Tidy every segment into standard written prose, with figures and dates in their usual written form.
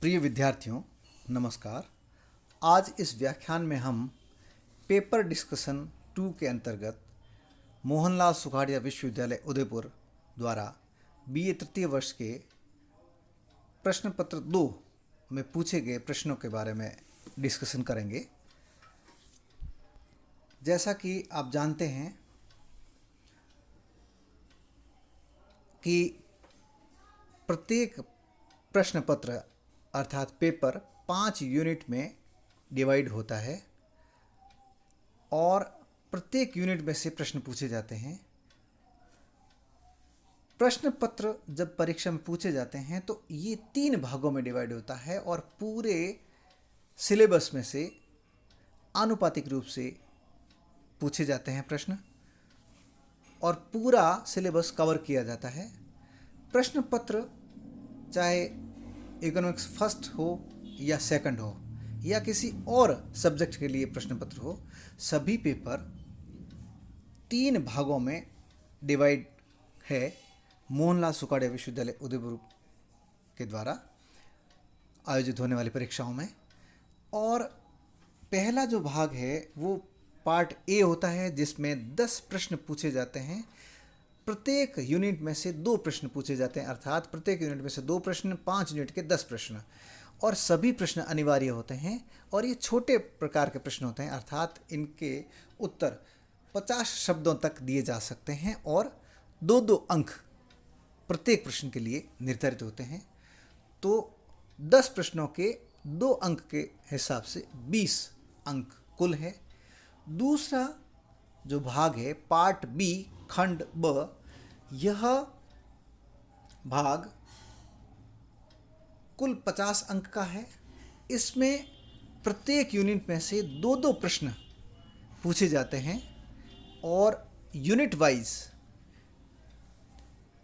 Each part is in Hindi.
प्रिय विद्यार्थियों, नमस्कार। आज इस व्याख्यान में हम पेपर डिस्कशन 2 के अंतर्गत मोहनलाल सुखाड़िया विश्वविद्यालय उदयपुर द्वारा बीए तृतीय वर्ष के प्रश्न पत्र 2 में पूछे गए प्रश्नों के बारे में डिस्कशन करेंगे। जैसा कि आप जानते हैं कि प्रत्येक प्रश्न पत्र अर्थात पेपर 5 यूनिट में डिवाइड होता है और प्रत्येक यूनिट में से प्रश्न पूछे जाते हैं। प्रश्न पत्र जब परीक्षा में पूछे जाते हैं तो ये 3 भागों में डिवाइड होता है और पूरे सिलेबस में से आनुपातिक रूप से पूछे जाते हैं प्रश्न और पूरा सिलेबस कवर किया जाता है। प्रश्न पत्र चाहे इकोनॉमिक्स फर्स्ट हो या सेकंड हो या किसी और सब्जेक्ट के लिए प्रश्न पत्र हो, सभी पेपर 3 भागों में डिवाइड है मोहनलाल सुखाड़िया विश्वविद्यालय उदयपुर के द्वारा आयोजित होने वाली परीक्षाओं में। और पहला जो भाग है वो पार्ट ए होता है, जिसमें 10 प्रश्न पूछे जाते हैं। प्रत्येक यूनिट में से 2 प्रश्न पूछे जाते हैं, अर्थात प्रत्येक यूनिट में से 2 प्रश्न, 5 यूनिट के 10 प्रश्न, और सभी प्रश्न अनिवार्य होते हैं और ये छोटे प्रकार के प्रश्न होते हैं, अर्थात इनके उत्तर 50 शब्दों तक दिए जा सकते हैं और 2-2 अंक प्रत्येक प्रश्न के लिए निर्धारित होते हैं। तो 10 प्रश्नों के 2 अंक के हिसाब से 20 अंक कुल है। दूसरा जो भाग है पार्ट बी खंड ब, यह भाग कुल 50 अंक का है। इसमें प्रत्येक यूनिट में से 2-2 प्रश्न पूछे जाते हैं और यूनिट वाइज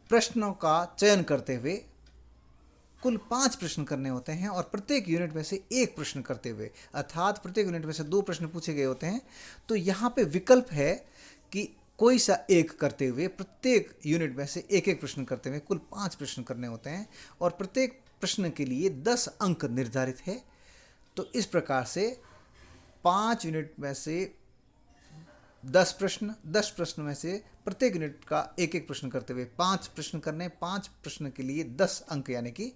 प्रश्नों का चयन करते हुए कुल 5 प्रश्न करने होते हैं और प्रत्येक यूनिट में से 1 प्रश्न करते हुए, अर्थात प्रत्येक यूनिट में से 2 प्रश्न पूछे गए होते हैं। तो यहाँ पे विकल्प है कि कोई सा एक करते हुए प्रत्येक यूनिट में से 1-1 प्रश्न करते हुए कुल 5 प्रश्न करने होते हैं और प्रत्येक प्रश्न के लिए 10 अंक निर्धारित है। तो इस प्रकार से 5 यूनिट में से 10 प्रश्न में से प्रत्येक यूनिट का 1-1 प्रश्न करते हुए 5 प्रश्न करने, 5 प्रश्न के लिए 10 अंक, यानी कि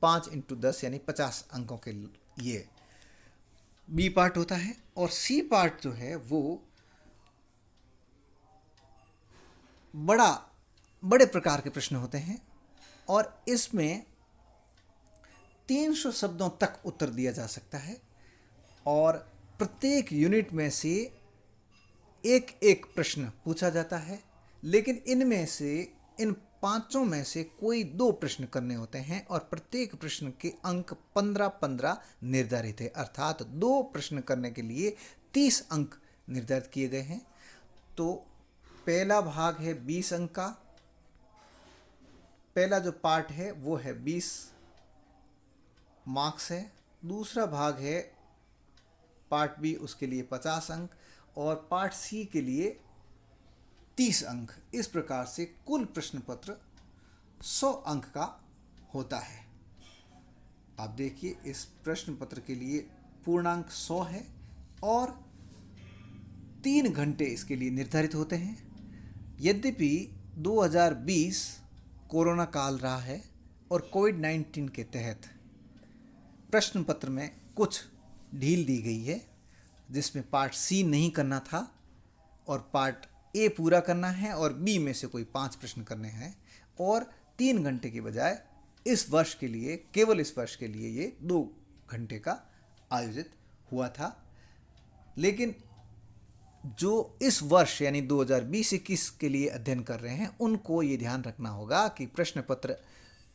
5 × 10 यानी 50 अंकों के लिए बी पार्ट होता है। और सी पार्ट जो है वो बड़े प्रकार के प्रश्न होते हैं और इसमें 300 शब्दों तक उत्तर दिया जा सकता है और प्रत्येक यूनिट में से 1-1 प्रश्न पूछा जाता है। लेकिन इन 5 में से कोई 2 प्रश्न करने होते हैं और प्रत्येक प्रश्न के अंक 15-15 निर्धारित है, अर्थात 2 प्रश्न करने के लिए 30 अंक निर्धारित किए गए हैं। तो पहला भाग है 20 अंक का, पहला जो पार्ट है वो है 20 मार्क्स है। दूसरा भाग है पार्ट बी, उसके लिए 50 अंक और पार्ट सी के लिए 30 अंक। इस प्रकार से कुल प्रश्न पत्र 100 अंक का होता है। आप देखिए, इस प्रश्न पत्र के लिए पूर्णांक 100 है और 3 घंटे इसके लिए निर्धारित होते हैं। यद्यपि 2020 कोरोना काल रहा है और कोविड-19 के तहत प्रश्न पत्र में कुछ ढील दी गई है, जिसमें पार्ट सी नहीं करना था और पार्ट ए पूरा करना है और बी में से कोई 5 प्रश्न करने हैं और 3 घंटे की बजाय इस वर्ष के लिए, केवल इस वर्ष के लिए ये 2 घंटे का आयोजित हुआ था। लेकिन जो इस वर्ष यानी 2020-21 के लिए अध्ययन कर रहे हैं उनको ये ध्यान रखना होगा कि प्रश्न पत्र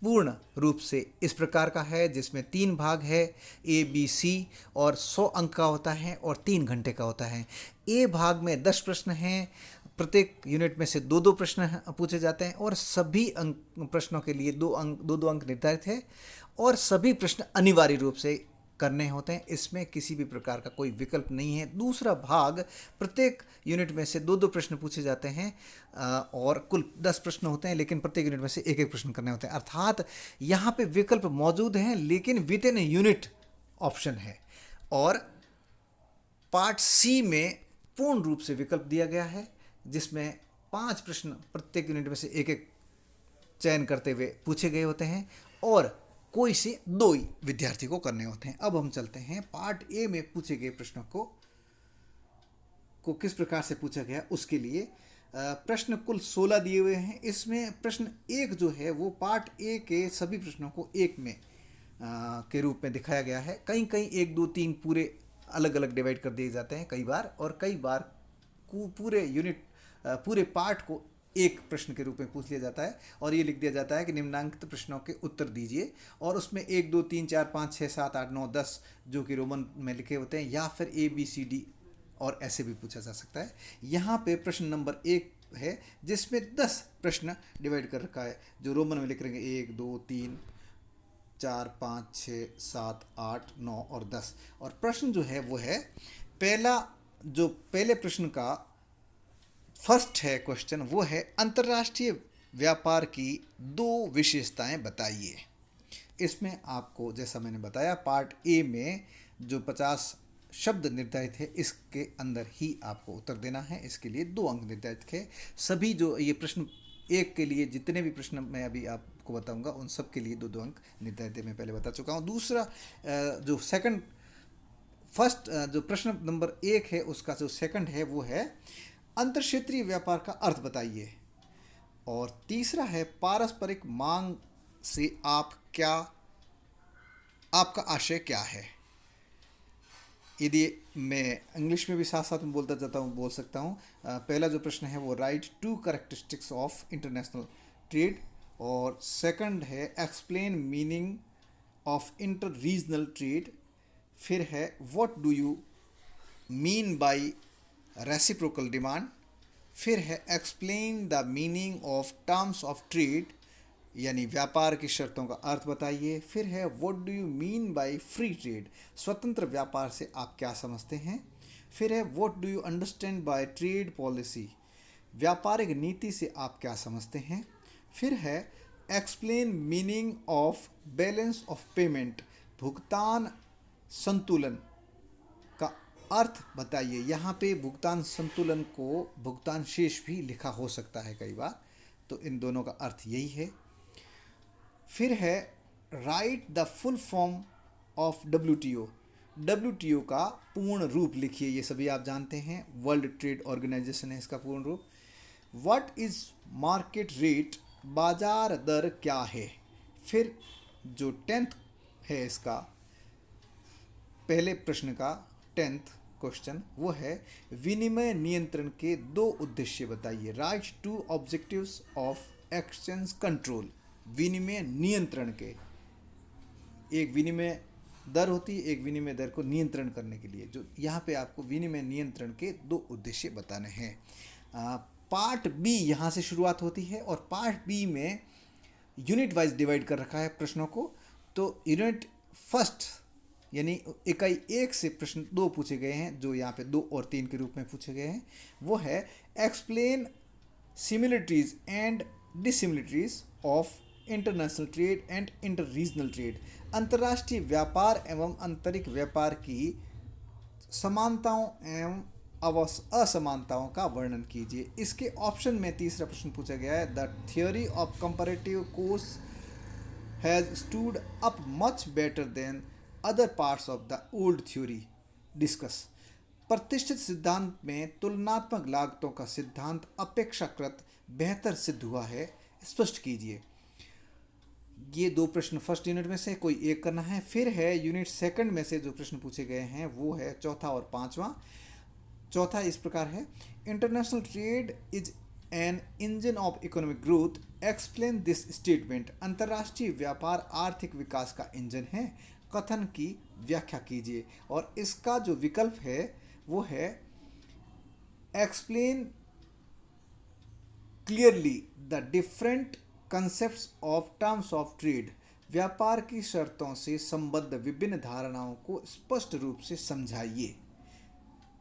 पूर्ण रूप से इस प्रकार का है, जिसमें 3 भाग है, ए बी सी, और 100 अंक का होता है और 3 घंटे का होता है। ए भाग में 10 प्रश्न हैं, प्रत्येक यूनिट में से 2-2 प्रश्न पूछे जाते हैं और सभी प्रश्नों के लिए 2-2 अंक निर्धारित है और सभी प्रश्न अनिवार्य रूप से करने होते हैं। इसमें किसी भी प्रकार का कोई विकल्प नहीं है। दूसरा भाग, प्रत्येक यूनिट में से दो दो प्रश्न पूछे जाते हैं और कुल 10 प्रश्न होते हैं, लेकिन प्रत्येक यूनिट में से एक एक प्रश्न करने होते हैं। अर्थात यहाँ पे विकल्प मौजूद हैं, लेकिन विद इन यूनिट ऑप्शन है। और पार्ट सी में पूर्ण रूप से विकल्प दिया गया है, जिसमें 5 प्रश्न प्रत्येक यूनिट में से एक एक चयन करते हुए पूछे गए होते हैं और कोई से 2 ही विद्यार्थी को करने होते हैं। अब हम चलते हैं पार्ट ए में पूछे गए प्रश्नों को किस प्रकार से पूछा गया उसके लिए। प्रश्न कुल 16 दिए हुए हैं। इसमें प्रश्न 1 जो है वो पार्ट ए के सभी प्रश्नों को एक में के रूप में दिखाया गया है। कहीं कहीं 1 2 3 पूरे अलग अलग डिवाइड कर दिए जाते हैं कई बार, और कई बार पूरे यूनिट पूरे पार्ट को एक प्रश्न के रूप में पूछ लिया जाता है और ये लिख दिया जाता है कि निम्नांकित प्रश्नों के उत्तर दीजिए, और उसमें 1 2 3 4 5 6 7 8 9 10 जो कि रोमन में लिखे होते हैं, या फिर ABCD और ऐसे भी पूछा जा सकता है। यहाँ पे प्रश्न नंबर 1 है जिसमें 10 प्रश्न डिवाइड कर रखा है, जो रोमन में लिख रहे हैं 1 2 3 4 5 6 7 8 9 और 10। और प्रश्न जो है वो है पहले प्रश्न का फर्स्ट है क्वेश्चन, वो है अंतर्राष्ट्रीय व्यापार की 2 विशेषताएं बताइए। इसमें आपको, जैसा मैंने बताया, पार्ट ए में जो 50 शब्द निर्धारित है इसके अंदर ही आपको उत्तर देना है। इसके लिए 2 अंक निर्धारित है। सभी जो ये प्रश्न एक के लिए जितने भी प्रश्न मैं अभी आपको बताऊंगा उन सब के लिए 2 2 अंक निर्धारित है, मैं पहले बता चुका हूँ। दूसरा जो जो प्रश्न नंबर 1 है उसका जो सेकंड है वो है अंतर क्षेत्रीय व्यापार का अर्थ बताइए। और तीसरा है पारस्परिक मांग से आपका आशय क्या है। यदि मैं इंग्लिश में भी साथ साथ में बोल सकता हूँ। पहला जो प्रश्न है वो right 2 characteristics of international trade, और सेकंड है explain meaning of inter regional trade. फिर है what do you mean by reciprocal demand. फिर है explain the meaning of terms of trade, यानी व्यापार की शर्तों का अर्थ बताइए। फिर है what do you mean by free trade, स्वतंत्र व्यापार से आप क्या समझते हैं। फिर है what do you understand by trade policy, व्यापारिक नीति से आप क्या समझते हैं। फिर है explain meaning of balance of payment, भुगतान संतुलन का अर्थ बताइए। यहाँ पे भुगतान संतुलन को भुगतान शेष भी लिखा हो सकता है कई बार, तो इन दोनों का अर्थ यही है। फिर है right the full form of WTO का पूर्ण रूप लिखिए। ये सभी आप जानते हैं, वर्ल्ड ट्रेड ऑर्गेनाइजेशन है इसका पूर्ण रूप। व्हाट इज मार्केट रेट, बाजार दर क्या है। फिर जो 10th है इसका, पहले प्रश्न का 10th क्वेश्चन, वो है विनिमय नियंत्रण के 2 उद्देश्य बताइए। Right 2 objectives of exchange control, विनिमय नियंत्रण के, एक विनिमय दर होती है, एक विनिमय दर को नियंत्रण करने के लिए, जो यहाँ पे आपको विनिमय नियंत्रण के 2 उद्देश्य बताने हैं। पार्ट बी यहाँ से शुरुआत होती है और पार्ट बी में यूनिट वाइज डिवाइड कर रखा है प्रश्नों को। तो यूनिट फर्स्ट यानी इकाई 1 से प्रश्न 2 पूछे गए हैं, जो यहाँ पे 2 और 3 के रूप में पूछे गए हैं। वो है explain similarities and dissimilarities of international trade and inter regional trade, अंतर्राष्ट्रीय व्यापार एवं आंतरिक व्यापार की समानताओं एवं असमानताओं का वर्णन कीजिए। इसके ऑप्शन में तीसरा प्रश्न पूछा गया है, the theory of comparative course has stood up much better than other parts of the old theory discuss, प्रतिष्ठित सिद्धांत में तुलनात्मक लागतों का सिद्धांत अपेक्षाकृत बेहतर सिद्ध हुआ है, स्पष्ट कीजिए। ये 2 प्रश्न फर्स्ट यूनिट में से कोई एक करना है। फिर है यूनिट सेकंड में से जो प्रश्न पूछे गए हैं वो है चौथा और 5वां। चौथा इस प्रकार है, international trade is an engine of economic growth, explain this statement, अंतर्राष्ट्रीय व्यापार आर्थिक विकास का इंजन है, कथन की व्याख्या कीजिए। और इसका जो विकल्प है वो है explain clearly the different concepts of terms of trade, व्यापार की शर्तों से संबद्ध विभिन्न धारणाओं को स्पष्ट रूप से समझाइए।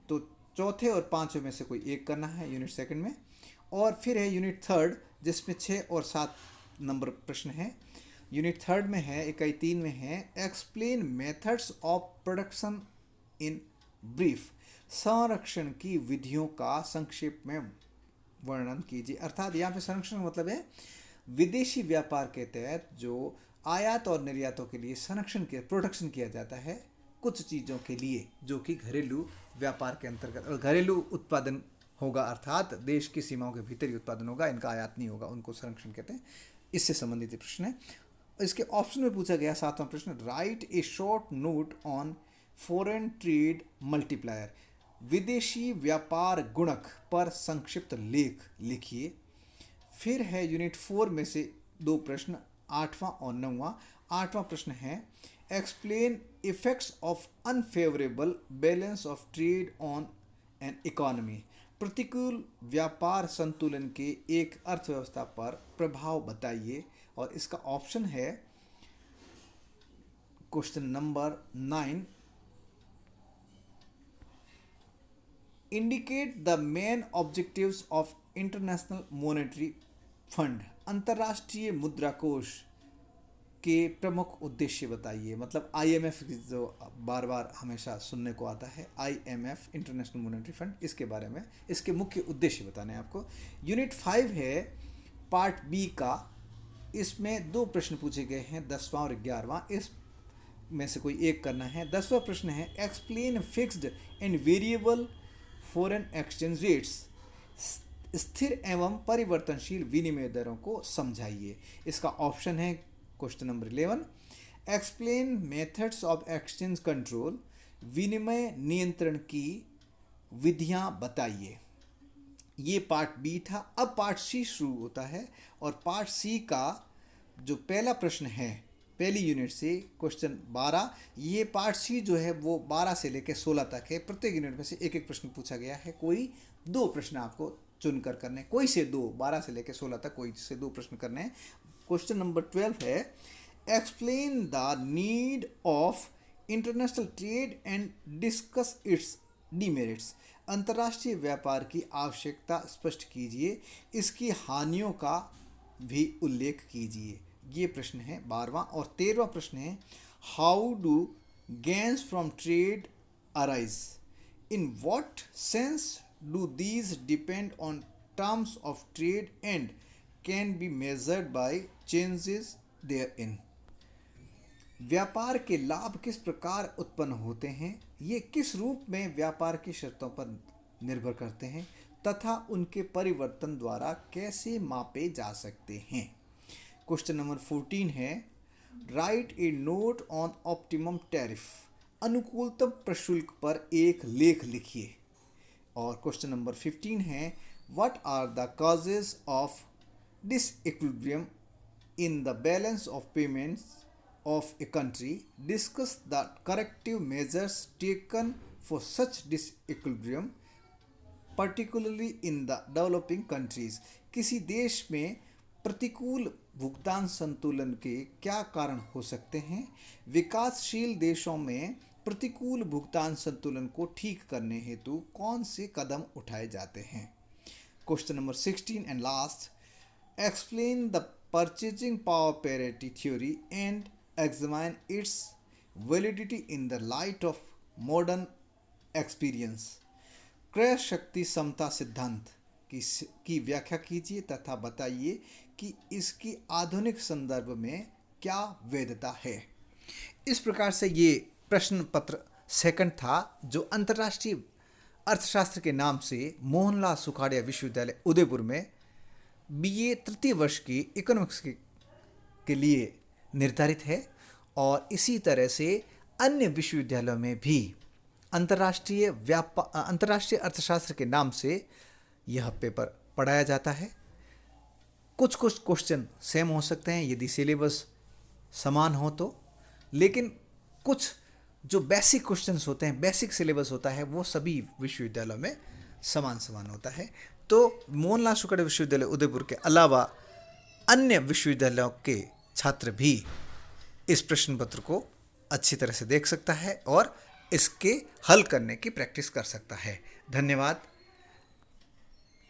तो चौथे और पांचवें में से कोई एक करना है यूनिट सेकंड में। और फिर है यूनिट थर्ड, जिसमें 6 और 7 नंबर प्रश्न है। यूनिट थर्ड में है, इकाई 3 में है, explain methods of production in brief. संरक्षण की विधियों का संक्षेप में वर्णन कीजिए। अर्थात यहाँ पे संरक्षण का मतलब है विदेशी व्यापार के तहत जो आयात और निर्यातों के लिए संरक्षण के प्रोडक्शन किया जाता है कुछ चीज़ों के लिए, जो कि घरेलू व्यापार के अंतर्गत और घरेलू उत्पादन होगा, अर्थात देश की सीमाओं के भीतर ही उत्पादन होगा, इनका आयात नहीं होगा, उनको संरक्षण कहते हैं। इससे संबंधित प्रश्न है। इसके ऑप्शन में पूछा गया 7वां प्रश्न, right A short note on foreign trade multiplier. विदेशी व्यापार गुणक पर संक्षिप्त लेख लिखिए। फिर है यूनिट 4 में से 2 प्रश्न, 8वां और 9वां। 8वां प्रश्न है, explain effects of unfavourable balance of trade on an economy. प्रतिकूल व्यापार संतुलन के एक अर्थव्यवस्था पर प्रभाव बताइए। और इसका ऑप्शन है question number 9, indicate the main objectives of international monetary fund. अंतर्राष्ट्रीय मुद्रा कोष के प्रमुख उद्देश्य बताइए। मतलब आईएमएफ जो बार बार हमेशा सुनने को आता है, आईएमएफ इंटरनेशनल मॉनेटरी फंड, इसके बारे में इसके मुख्य उद्देश्य बताने हैं आपको। यूनिट 5 है पार्ट बी का, इसमें 2 प्रश्न पूछे गए हैं, 10वां और 11वां। इस में से कोई एक करना है। 10वां प्रश्न है, explain fixed and variable foreign exchange rates. स्थिर एवं परिवर्तनशील विनिमय दरों को समझाइए। इसका ऑप्शन है question number 11, explain methods of exchange control. विनिमय नियंत्रण की विधियां बताइए। ये पार्ट बी था। अब पार्ट सी शुरू होता है और पार्ट सी का जो पहला प्रश्न है पहली यूनिट से क्वेश्चन 12, ये पार्ट सी जो है वो 12 से लेकर 16 तक है। प्रत्येक यूनिट में से एक एक प्रश्न पूछा गया है। कोई 2 प्रश्न आपको चुनकर करने, कोई से 2, 12 से लेकर 16 तक कोई से 2 प्रश्न करने हैं। क्वेश्चन नंबर 12 है, explain the need of international trade and discuss it's demerits. अंतर्राष्ट्रीय व्यापार की आवश्यकता स्पष्ट कीजिए, इसकी हानियों का भी उल्लेख कीजिए। ये प्रश्न है 12वां। और 13वां प्रश्न है, how do gains from trade arise. In what sense do these depend on terms of trade and can be measured by changes their in. व्यापार के लाभ किस प्रकार उत्पन्न होते हैं, ये किस रूप में व्यापार की शर्तों पर निर्भर करते हैं तथा उनके परिवर्तन द्वारा कैसे मापे जा सकते हैं। क्वेश्चन नंबर 14 है, right A note on optimum tariff. अनुकूलतम प्रशुल्क पर एक लेख लिखिए। और क्वेश्चन नंबर 15 है, what are the causes of disequilibrium in the balance of payments of a country. Discuss the corrective measures taken for such disequilibrium, particularly in the developing countries. किसी देश में प्रतिकूल भुगतान संतुलन के क्या कारण हो सकते हैं? विकासशील देशों में प्रतिकूल भुगतान संतुलन को ठीक करने हेतु कौन से कदम उठाए जाते हैं। Question number 16 and last, explain the purchasing power parity theory and examine its validity in the light of modern experience. क्रय शक्ति समता सिद्धांत की व्याख्या कीजिए तथा बताइए कि इसकी आधुनिक संदर्भ में क्या वैधता है। इस प्रकार से ये प्रश्न पत्र सेकंड था, जो अंतर्राष्ट्रीय अर्थशास्त्र के नाम से मोहनलाल सुखाड़िया विश्वविद्यालय उदयपुर में बीए तृतीय वर्ष की इकोनॉमिक्स के लिए निर्धारित है। और इसी तरह से अन्य विश्वविद्यालयों में भी अंतर्राष्ट्रीय अर्थशास्त्र के नाम से यह पेपर पढ़ाया जाता है। कुछ कुछ क्वेश्चन सेम हो सकते हैं यदि सिलेबस समान हो तो, लेकिन कुछ जो बेसिक क्वेश्चंस होते हैं, बेसिक सिलेबस होता है, वो सभी विश्वविद्यालयों में समान होता है। तो मोहनलाल सुखाड़िया विश्वविद्यालय उदयपुर के अलावा अन्य विश्वविद्यालयों के छात्र भी इस प्रश्न पत्र को अच्छी तरह से देख सकता है और इसके हल करने की प्रैक्टिस कर सकता है। धन्यवाद।